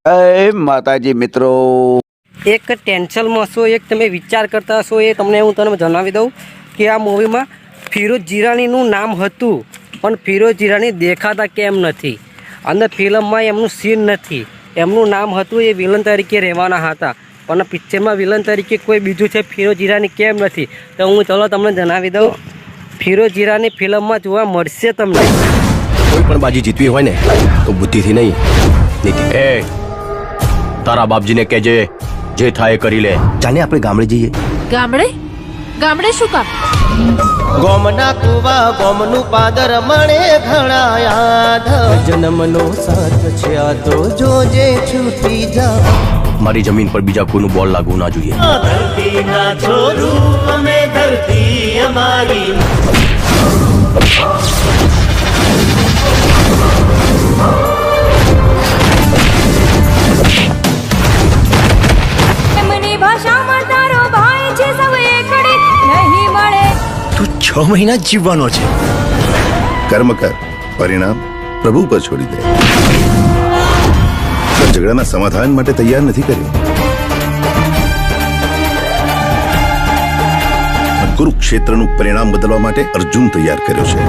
જય માતાજી મિત્રો। એક ટેન્શનમાં હશો, એક તમે વિચાર કરતા હશો, એ તમને હું તમને જણાવી દઉં કે આ મૂવીમાં ફિરોઝ જીરાણીનું નામ હતું, પણ ફિરોઝ જીરાણી દેખાતા કેમ નથી? અંદર ફિલ્મમાં એમનું સીન નથી, એમનું નામ હતું, એ વિલન તરીકે રહેવાના હતા, પણ પિક્ચરમાં વિલન તરીકે કોઈ બીજું છે, ફિરોઝ જીરાણી કેમ નથી? તો હું ચલો તમને જણાવી દઉં, ફિરોઝ જીરાણી ફિલ્મમાં જોવા મળશે તમને। કોઈ પણ બાજી જીતવી હોય ને તો બુદ્ધિથી નહીં, નીતિ। એ તારા બાપજીને કહેજે જે થાય કરી લે। ચાલે આપણે ગામડે જઈએ। ગામડે શું કામ? ગોમના કુવા ગોમનું પાદર મળે ઘણા યાદ, જન્મનો સાથ છે આ તો જોજે છૂટી જા। મારી જમીન પર બીજા કોઈનું બોલ લાગવું ના જોઈએ। ધરતી ના છોરું અમે, ધરતી અમારી। એમની ભાષામાં તારો ભાઈ છે, સૌ એકડી નહીં મળે। તું 6 મહિના જીવવાનો છે। કર્મ કર, પરિણામ પ્રભુ પર છોડી દે। પણ ઝઘડાના સમાધાન માટે તૈયાર નથી કર્યો। કુરુક્ષેત્રનું પરિણામ બદલવા માટે અર્જુન તૈયાર કર્યો છે।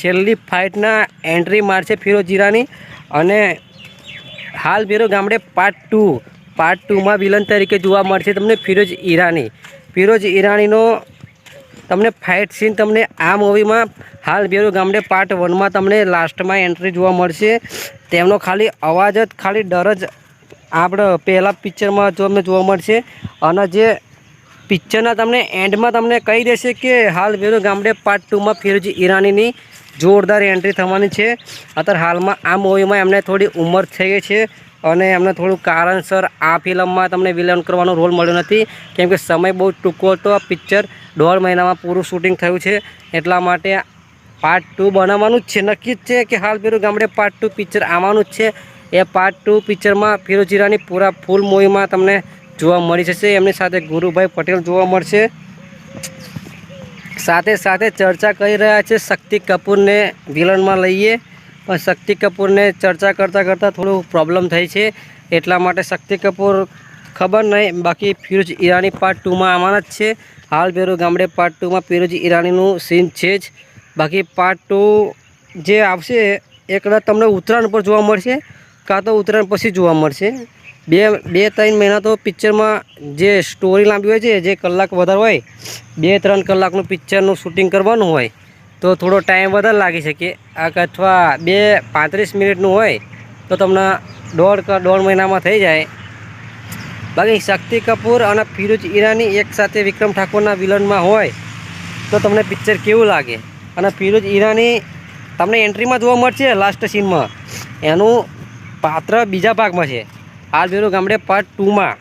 છેલ્લી ફાઇટના એન્ટ્રી મારશે ફિરોઝ જીરાણી, અને હાલ ભેરો ગામડે પાર્ટ 2માં વિલન તરીકે જોવા મળશે તમને ફિરોઝ ઈરાણીનો તમને ફાઇટ સીન તમને આ મૂવીમાં હાલ ભેરો ગામડે પાર્ટ 1માં તમને લાસ્ટમાં એન્ટ્રી જોવા મળશે। તેમનો ખાલી અવાજ જ ખાલી ડર જ આપણે પહેલાં પિક્ચરમાં તમને જોવા મળશે, અને જે પિક્ચરના તમને એન્ડમાં તમને કહી દેશે કે હાલ ભેરો ગામડે પાર્ટ 2માં ફિરોઝ ઈરાણીની જોરદાર એન્ટ્રી થવાની છે। અત્યારે હાલમાં આ મૂવીમાં એમને થોડી ઉંમર થઈ ગઈ છે, અને એમને થોડું કારણસર આ ફિલ્મમાં તમને વિલન કરવાનો રોલ મળ્યો નથી, કેમ કે સમય બહુ ટૂંકો હતો। આ પિક્ચર 1.5 મહિનામાં પૂરું શૂટિંગ થયું છે, એટલા માટે પાર્ટ 2 બનાવવાનું જ છે, નક્કી જ છે કે હાલ ભેરો ગામડે પાર્ટ 2 પિક્ચર આવવાનું જ છે। એ પાર્ટ 2 પિક્ચરમાં ફિરોઝ જીરાણી પૂરા ફૂલ મૂવીમાં તમને જોવા મળી જશે। એમની સાથે ગુરુભાઈ પટેલ જોવા મળશે। સાથે ચર્ચા કરી રહ્યા છે શક્તિ કપૂરને વિલનમાં લઈએ, પણ શક્તિ કપૂરને ચર્ચા કરતાં થોડું પ્રોબ્લેમ થઈ છે, એટલા માટે શક્તિ કપૂર ખબર નહીં, બાકી ફિરોઝ ઈરાણી પાર્ટ 2માં આવવાના જ છે। હાલ ભેરો ગામડે પાર્ટ 2માં ફિરોઝ ઈરાણીનું સીન છે જ, બાકી પાર્ટ 2 જે આવશે એ કદાચ તમને ઉત્તરાયણ પર જોવા મળશે, કાં તો ઉત્તરાયણ પછી જોવા મળશે। 2-3 મહિના તો પિક્ચરમાં જે સ્ટોરી લાંબી હોય છે, જે કલાક વધારે હોય, 2-3 કલાકનું પિક્ચરનું શૂટિંગ કરવાનું હોય તો થોડો ટાઈમ વધારે લાગી શકે, અથવા 35 મિનિટનું હોય તો તમને 1.5 મહિનામાં થઈ જાય। બાકી શક્તિ કપૂર અને ફિરોઝ ઈરાની એકસાથે વિક્રમ ઠાકોરના વિલનમાં હોય તો તમને પિક્ચર કેવું લાગે? અને ફિરોઝ ઈરાની તમને એન્ટ્રીમાં જોવા મળશે લાસ્ટ સીનમાં, એનું પાત્ર બીજા ભાગમાં છે, હાલ ભેરો ગામડે પાર્ટ 2માં।